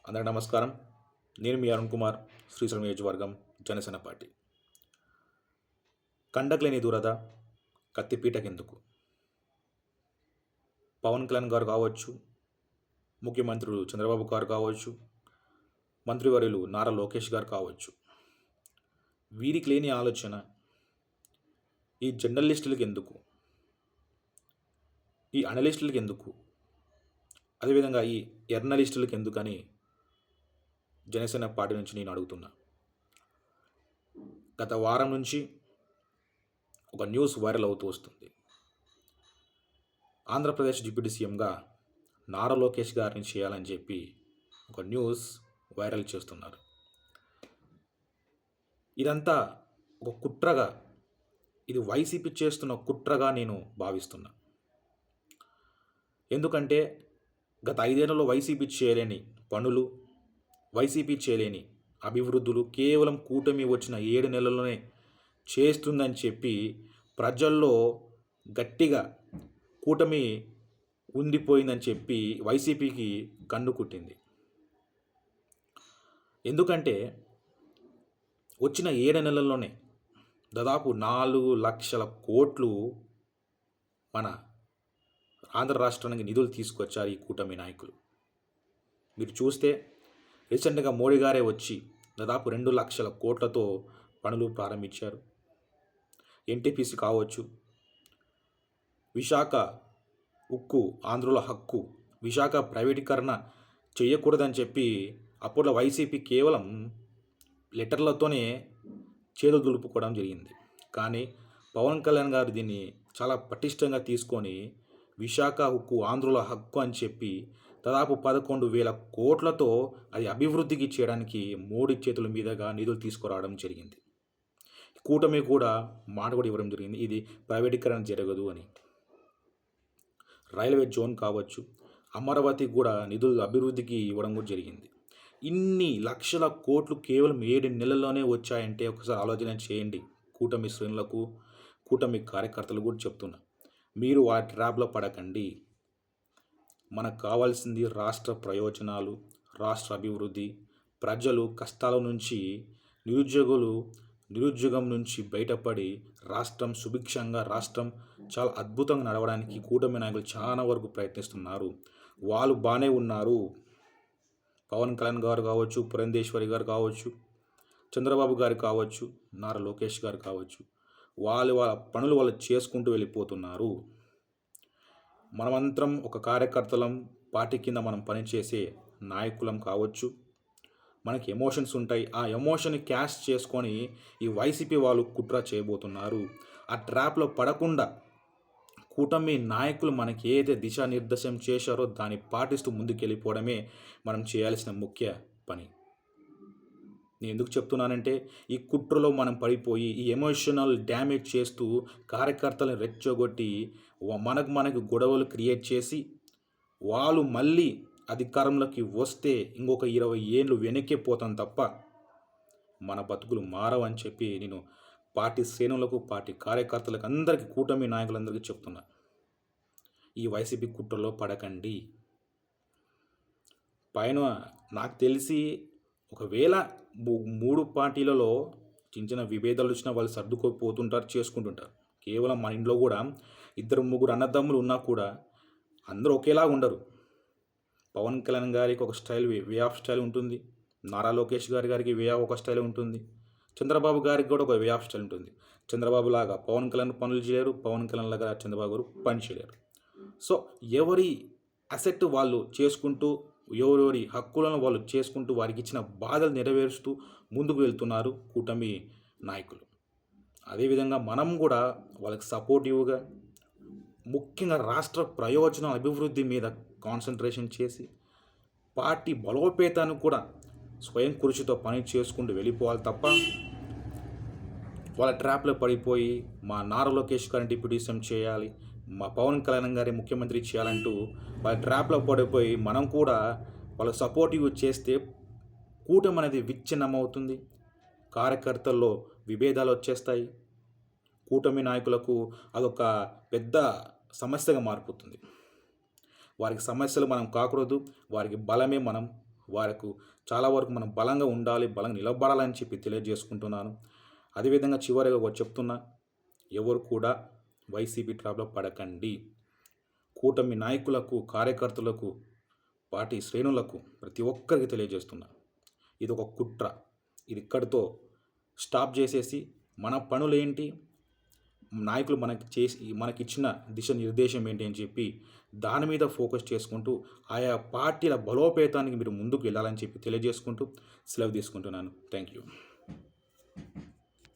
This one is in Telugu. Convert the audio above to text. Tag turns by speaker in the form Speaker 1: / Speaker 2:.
Speaker 1: అందరికీ నమస్కారం. నేను మీ అరుణ్ కుమార్, శ్రీశైలం నియోజకవర్గం, జనసేన పార్టీ. కండక్లేని దురద కత్తిపీటకెందుకు? పవన్ కళ్యాణ్ గారు కావచ్చు, ముఖ్యమంత్రులు చంద్రబాబు గారు కావచ్చు, మంత్రివర్యులు నారా లోకేష్ గారు కావచ్చు, వీరికి లేని ఆలోచన ఈ జర్నలిస్టులకు ఎందుకు, ఈ అనలిస్టులకు ఎందుకు, అదేవిధంగా ఈ ఎర్నలిస్టులకు ఎందుకని జనసేన పార్టీ నుంచి నేను అడుగుతున్నా. గత వారం నుంచి ఒక న్యూస్ వైరల్ అవుతూ వస్తుంది. ఆంధ్రప్రదేశ్ డిప్యూటీ సీఎంగా నారా లోకేష్ గారిని చేయాలని చెప్పి ఒక న్యూస్ వైరల్ చేస్తున్నారు. ఇదంతా ఒక కుట్రగా, ఇది వైసీపీ చేస్తున్న కుట్రగా నేను భావిస్తున్నా. ఎందుకంటే గత 5 ఏళ్లలో వైసీపీ చేయలేని పనులు, వైసీపీ చేయలేని అభివృద్ధులు కేవలం కూటమి వచ్చిన 7 నెలల్లోనే చేస్తుందని చెప్పి ప్రజల్లో గట్టిగా కూటమి ఉండిపోయిందని చెప్పి వైసీపీకి కన్ను కుట్టింది. ఎందుకంటే వచ్చిన 7 నెలల్లోనే దాదాపు 4 లక్షల కోట్లు మన ఆంధ్ర రాష్ట్రానికి నిధులు తీసుకొచ్చారు ఈ కూటమి నాయకులు. మీరు చూస్తే రీసెంట్గా మోడీ గారే వచ్చి దాదాపు 2 లక్షల కోట్లతో పనులు ప్రారంభించారు. ఎన్టీపీసీ కావచ్చు, విశాఖ ఉక్కు ఆంధ్రుల హక్కు, విశాఖ ప్రైవేటీకరణ చేయకూడదని చెప్పి అప్పట్లో వైసీపీ కేవలం లెటర్లతోనే చేతులు దులుపుకోవడం జరిగింది. కానీ పవన్ కళ్యాణ్ గారు దీన్ని చాలా పటిష్టంగా తీసుకొని విశాఖ ఉక్కు ఆంధ్రుల హక్కు అని చెప్పి దాదాపు 11,000 కోట్లతో అది అభివృద్ధికి చేయడానికి మోడీ చేతుల మీదుగా నిధులు తీసుకురావడం జరిగింది. కూటమి కూడా మాట కూడా ఇవ్వడం జరిగింది, ఇది ప్రైవేటీకరణ జరగదు అని. రైల్వే జోన్ కావచ్చు, అమరావతి కూడా నిధులు అభివృద్ధికి ఇవ్వడం కూడా జరిగింది. ఇన్ని లక్షల కోట్లు కేవలం 7 నెలల్లోనే వచ్చాయంటే ఒకసారి ఆలోచన చేయండి. కూటమి శ్రేణులకు, కూటమి కార్యకర్తలు కూడా చెప్తున్నా, మీరు ఆ ట్రాప్లో పడకండి. మనకు కావాల్సింది రాష్ట్ర ప్రయోజనాలు, రాష్ట్ర అభివృద్ధి, ప్రజలు కష్టాల నుంచి, నిరుద్యోగం నుంచి బయటపడి రాష్ట్రం సుభిక్షంగా, రాష్ట్రం చాలా అద్భుతంగా నడవడానికి కూటమి నాయకులు చాలా వరకు ప్రయత్నిస్తున్నారు. వాళ్ళు బాగానే ఉన్నారు. పవన్ కళ్యాణ్ గారు కావచ్చు, పురంధేశ్వరి గారు కావచ్చు, చంద్రబాబు గారు కావచ్చు, నారా లోకేష్ గారు కావచ్చు, వాళ్ళ పనులు వాళ్ళు చేసుకుంటూ వెళ్ళిపోతున్నారు. మనమంతరం ఒక కార్యకర్తలం, పార్టీ కింద మనం పనిచేసే నాయకులం కావచ్చు, మనకి ఎమోషన్స్ ఉంటాయి. ఆ ఎమోషన్ని క్యాష్ చేసుకొని ఈ వైసీపీ వాళ్ళు కుట్ర చేయబోతున్నారు. ఆ ట్రాప్లో పడకుండా కూటమి నాయకులు మనకి ఏదైతే దిశానిర్దేశం చేశారో దాన్ని పాటిస్తూ ముందుకెళ్ళిపోవడమే మనం చేయాల్సిన ముఖ్య పని. నేను ఎందుకు చెప్తున్నానంటే ఈ కుట్రలో మనం పడిపోయి ఈ ఎమోషనల్ డ్యామేజ్ చేస్తూ కార్యకర్తలను రెచ్చగొట్టి మనకు గొడవలు క్రియేట్ చేసి వాళ్ళు మళ్ళీ అధికారంలోకి వస్తే ఇంకొక 20 ఏళ్ళు వెనక్కి పోతాం తప్ప మన బతుకులు మారవని చెప్పి నేను పార్టీ శ్రేణులకు, పార్టీ కార్యకర్తలకు, అందరికీ, కూటమి నాయకులందరికీ చెప్తున్నా, ఈ వైసీపీ కుట్రలో పడకండి. పైన నాకు తెలిసి ఒకవేళ 3 పార్టీలలో చిన్న విభేదాలు వచ్చినా వాళ్ళు సర్దుకోపోతుంటారు, చేసుకుంటుంటారు. కేవలం మన ఇంట్లో కూడా 2-3 అన్నదమ్ములు ఉన్నా కూడా అందరూ ఒకేలా ఉండరు. పవన్ కళ్యాణ్ గారికి ఒక స్టైల్, వే ఆఫ్ స్టైల్ ఉంటుంది. నారా లోకేష్ గారికి వే ఆఫ్ ఒక స్టైల్ ఉంటుంది. చంద్రబాబు గారికి కూడా ఒక వే ఆఫ్ స్టైల్ ఉంటుంది. చంద్రబాబు లాగా పవన్ కళ్యాణ్ పనులు చేయలేరు, పవన్ కళ్యాణ్ లాగా చంద్రబాబు గారు పని చేయలేరు. సో ఎవరి అసెట్ వాళ్ళు చేసుకుంటూ, ఎవరెవరి హక్కులను వాళ్ళు చేసుకుంటూ, వారికి ఇచ్చిన బాధలు నెరవేరుస్తూ ముందుకు వెళ్తున్నారు కూటమి నాయకులు. అదేవిధంగా మనం కూడా వాళ్ళకి సపోర్టివ్గా, ముఖ్యంగా రాష్ట్ర ప్రయోజనం అభివృద్ధి మీద కాన్సన్ట్రేషన్ చేసి పార్టీ బలోపేతాన్ని కూడా స్వయం కృషితో పని చేసుకుంటూ వెళ్ళిపోవాలి తప్ప వాళ్ళ ట్రాప్లో పడిపోయి మా నారా లోకేష్ గారిని డిప్యూటీ సీఎం చేయాలి, మా పవన్ కళ్యాణ్ గారి ముఖ్యమంత్రి చేయాలంటూ వాళ్ళ ట్రాప్లో పడిపోయి మనం కూడా వాళ్ళ సపోర్టివ్ చేస్తే కూటమి అనేది విచ్ఛిన్నమవుతుంది. కార్యకర్తల్లో విభేదాలు వచ్చేస్తాయి. కూటమి నాయకులకు అదొక పెద్ద సమస్యగా మారిపోతుంది. వారికి సమస్యలు మనం కాకూడదు, వారికి బలమే మనం వారికి చాలా వరకు మనం బలంగా ఉండాలి, బలంగా నిలబడాలని చెప్పి తెలియజేసుకుంటున్నాను. అదేవిధంగా చివరిగా ఒకటి చెప్తున్నా, ఎవరు కూడా వైసీపీ ట్రాప్లో పడకండి. కూటమి నాయకులకు, కార్యకర్తలకు, పార్టీ శ్రేణులకు ప్రతి ఒక్కరికి తెలియజేస్తున్నా, ఇది ఒక కుట్ర. ఇది ఇక్కడితో స్టాప్ చేసేసి మన పనులేంటి, నాయకులు మనకిచ్చిన దిశనిర్దేశం ఏంటి అని చెప్పి దాని మీద ఫోకస్ చేసుకుంటూ ఆయా పార్టీల బలోపేతానికి మీరు ముందుకు వెళ్ళాలని చెప్పి తెలియజేసుకుంటూ సెలవు తీసుకుంటున్నాను. Thank you.